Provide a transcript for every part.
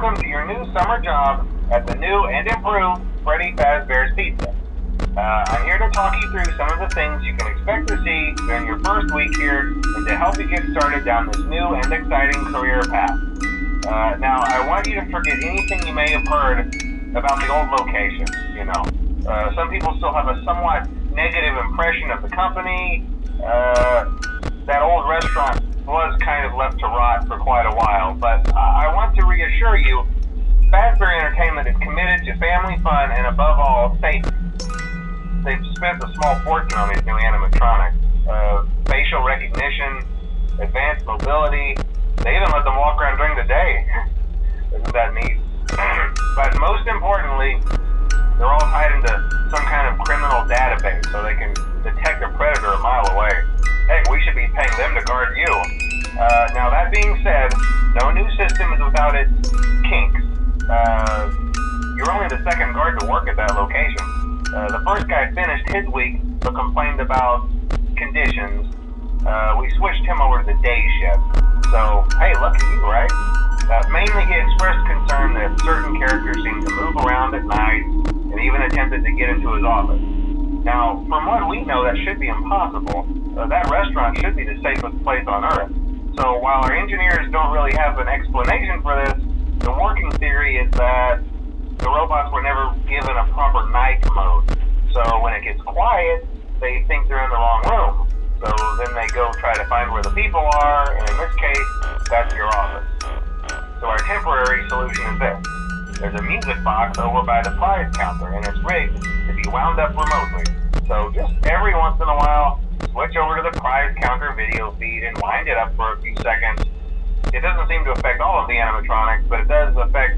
welcome to your new summer job at the new and improved Freddy Fazbear's Pizza. I'm here to talk you through some of the things you can expect to see during your first week here and to help you get started down this new and exciting career path. Now, I want you to forget anything you may have heard about the old location, some people still have a somewhat negative impression of the company. That old restaurant was kind of left to rot for quite a while, but I want to reassure you, Fazbear Entertainment is committed to family fun and above all, safety. They've spent a small fortune on these new animatronics. Facial recognition, advanced mobility, they even let them walk around during the day. Isn't that neat? But most importantly, they're all tied into some kind of criminal database so they can detect a predator a mile away. Heck, we should be paying them to guard you. Now that being said, no new system is without its kinks. You're only the second guard to work at that location. The first guy finished his week but complained about conditions. We switched him over to the day shift. So, hey, lucky you, right? Mainly he expressed concern that certain characters seemed to move around at night and even attempted to get into his office. Now, from what we know, that should be impossible. That restaurant should be the safest place on Earth. So while our engineers don't really have an explanation for this, the working theory is that the robots were never given a proper night mode. So when it gets quiet, they think they're in the wrong room. So then they go try to find where the people are, and in this case, that's your office. So our temporary solution is this. There's a music box over by the prize counter, and it's rigged to be wound up remotely. So just every once in a while, switch over to the prize counter video feed and wind it up for a few seconds. It doesn't seem to affect all of the animatronics, but it does affect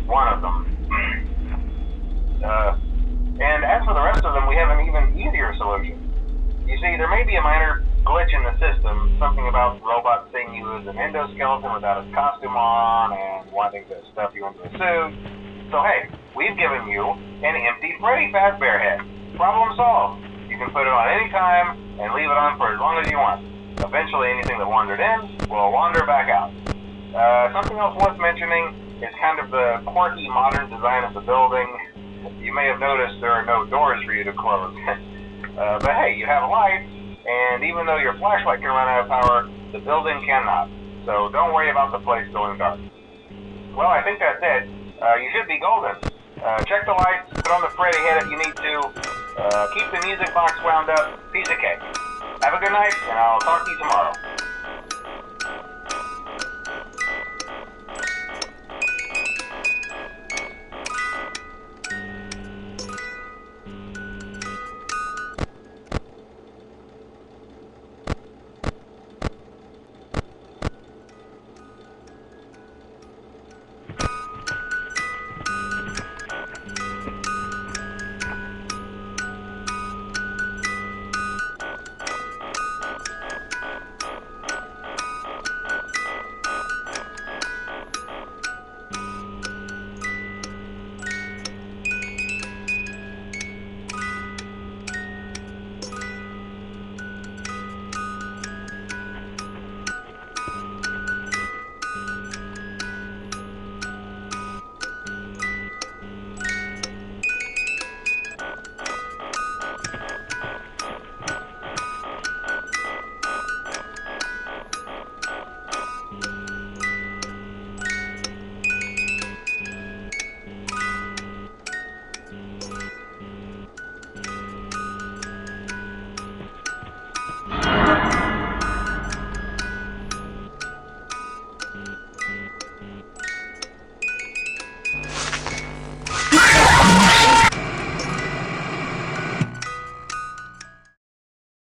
one of them. And as for the rest of them, we have an even easier solution. You see, there may be a minor glitch in the system, something about robots seeing you as an endoskeleton without his costume on and wanting to stuff you into a suit. So hey, we've given you an empty Freddy Fazbear head. Problem solved. You can put it on any time and leave it on for as long as you want. Eventually anything that wandered in will wander back out. Something else worth mentioning is kind of the quirky modern design of the building. You may have noticed there are no doors for you to close. But hey, you have lights, and even though your flashlight can run out of power, the building cannot. So don't worry about the place going dark. Well, I think that's it. You should be golden. Check the lights, put on the Freddy head if you need to. Keep the music box wound up. Piece of cake. Have a good night, and I'll talk to you tomorrow.